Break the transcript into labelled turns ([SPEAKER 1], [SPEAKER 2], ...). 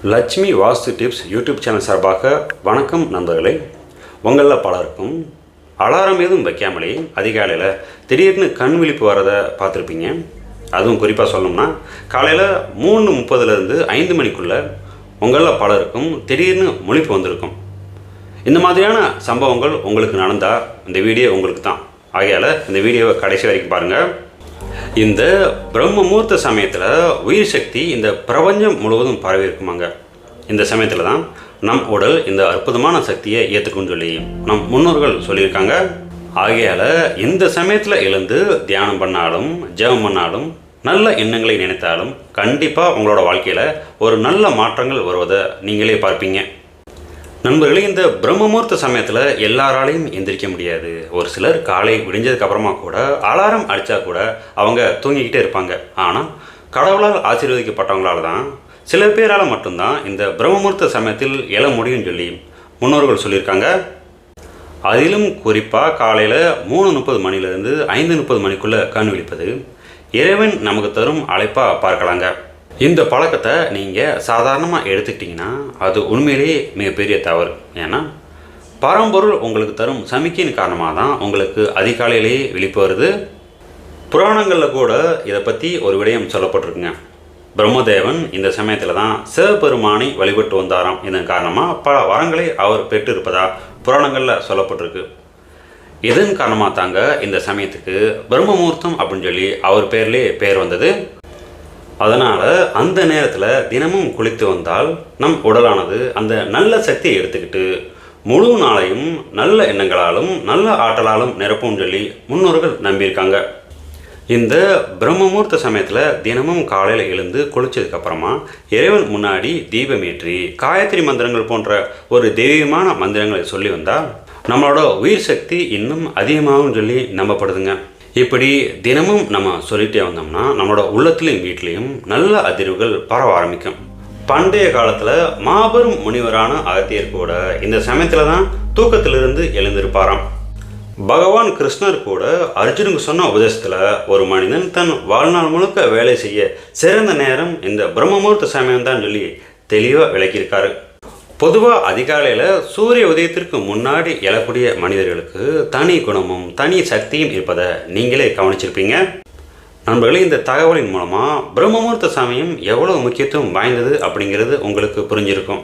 [SPEAKER 1] லட்சுமி வாஸ்து tips YouTube channel சார்பாக வணக்கம் நண்பர்களே. உங்களில் பலருக்கும் அலாரம் எதுவும் வைக்காமலே அதிகாலையில் திடீர்னு கண் விழிப்பு வரதை பார்த்துருப்பீங்க. அதுவும் குறிப்பாக சொல்லணும்னா காலையில் 3:30 5 மணிக்குள்ளே உங்களில் பலருக்கும் திடீர்னு முழிப்பு வந்திருக்கும். இந்த மாதிரியான சம்பவங்கள் உங்களுக்கு நடந்தால் இந்த வீடியோ உங்களுக்கு தான். ஆகையால் இந்த வீடியோவை கடைசி வரைக்கும் பாருங்கள். இந்த பிரம்ம முகூர்த்த சமயத்தில் உயிர் சக்தி இந்த பிரபஞ்சம் முழுவதும் பரவி இருக்குமாங்க. இந்த சமயத்தில் தான் நம் உடல் இந்த அற்புதமான சக்தியை ஏற்றுக்குன்னு சொல்லி நம் முன்னோர்கள் சொல்லியிருக்காங்க. ஆகையால் இந்த சமயத்தில் எழுந்து தியானம் பண்ணாலும் ஜெபம் பண்ணாலும் நல்ல எண்ணங்களை நினைத்தாலும் கண்டிப்பாக உங்களோட வாழ்க்கையில் ஒரு நல்ல மாற்றங்கள் வருவதை நீங்களே பார்ப்பீங்க. நண்பர்களே, இந்த பிரம்ம முகூர்த்த சமயத்தில் எல்லாராலையும் எந்திரிக்க முடியாது. ஒரு சிலர் காலை விடிஞ்சதுக்கு அப்புறமா கூட அலாரம் அடித்தா கூட அவங்க தூங்கிக்கிட்டே இருப்பாங்க. ஆனால் கடவுளால் ஆசீர்வதிக்கப்பட்டவங்களால் தான் சில பேரால் மட்டும்தான் இந்த பிரம்ம முகூர்த்த சமயத்தில் எழ முடியும்னு சொல்லி முன்னோர்கள் சொல்லியிருக்காங்க. அதிலும் குறிப்பாக காலையில் 3:30 மணிலேருந்து 5:30 மணிக்குள்ளே கண் விழிப்பது இறைவன் நமக்கு தரும் அழைப்பாக பார்க்கலாங்க. இந்த பழக்கத்தை நீங்கள் சாதாரணமாக எடுத்துக்கிட்டிங்கன்னா அது உண்மையிலேயே மிகப்பெரிய தவறு. ஏன்னா பரம்பொருள் உங்களுக்கு தரும் சமிக்கையின் காரணமாக தான் உங்களுக்கு அதிகாலையிலேயே விழிப்பு வருது. புராணங்களில் கூட இதை பற்றி ஒரு விடயம் சொல்லப்பட்டிருக்குங்க. பிரம்மதேவன் இந்த சமயத்தில் தான் சிவபெருமானை வழிபட்டு வந்தாராம். இதன் காரணமாக பல வரங்களை அவர் பெற்றிருப்பதா புராணங்களில் சொல்லப்பட்டிருக்கு. இதன் காரணமாக தாங்க இந்த சமயத்துக்கு பிரம்ம முகூர்த்தம் அப்படின்னு சொல்லி அவர் பேர்லேயே பேர் வந்தது. அதனால் அந்த நேரத்தில் தினமும் குளித்து வந்தால் நம் உடலானது அந்த நல்ல சக்தியை எடுத்துக்கிட்டு முழு நாளையும் நல்ல எண்ணங்களாலும் நல்ல ஆற்றலாலும் நிரப்பும் சொல்லி முன்னோர்கள் நம்பியிருக்காங்க. இந்த பிரம்ம முகூர்த்த சமயத்தில் தினமும் காலையில் எழுந்து குளித்ததுக்கப்புறமா இறைவன் முன்னாடி தீபமேற்றி காயத்ரி மந்திரங்கள் போன்ற ஒரு தெய்வீகமான மந்திரங்களை சொல்லி வந்தால் நம்மளோட உயிர் சக்தி இன்னும் அதிகமாகும் சொல்லி நம்பப்படுதுங்க. இப்படி தினமும் நம்ம சொல்லிட்டே வந்தோம்னா நம்மளோட உள்ளத்துலேயும் வீட்லேயும் நல்ல அதிர்வுகள் பரவ ஆரம்பிக்கும். பண்டைய காலத்தில் மாபெரும் முனிவரான அகத்தியர் கூட இந்த சமயத்தில் தான் தூக்கத்திலிருந்து எழுந்திருப்பாராம். பகவான் கிருஷ்ணர் கூட அர்ஜுனுக்கு சொன்ன உபதேசத்தில் ஒரு மனிதன் தன் வாழ்நாள் முழுக்க வேலை செய்ய சிறந்த நேரம் இந்த பிரம்ம முகூர்த்த சமயம் தான் சொல்லி தெளிவாக விளக்கியிருக்காரு. பொதுவாக அதிகாலையில் சூரிய உதயத்திற்கு முன்னாடி எழக்கூடிய மனிதர்களுக்கு தனி குணமும் தனி சக்தியும் இருப்பதை நீங்களே கவனிச்சிருப்பீங்க. நண்பர்களே, இந்த தகவலின் மூலமாக பிரம்ம முகூர்த்த சமயம் எவ்வளோ முக்கியத்துவம் வாய்ந்தது அப்படிங்கிறது உங்களுக்கு புரிஞ்சிருக்கும்.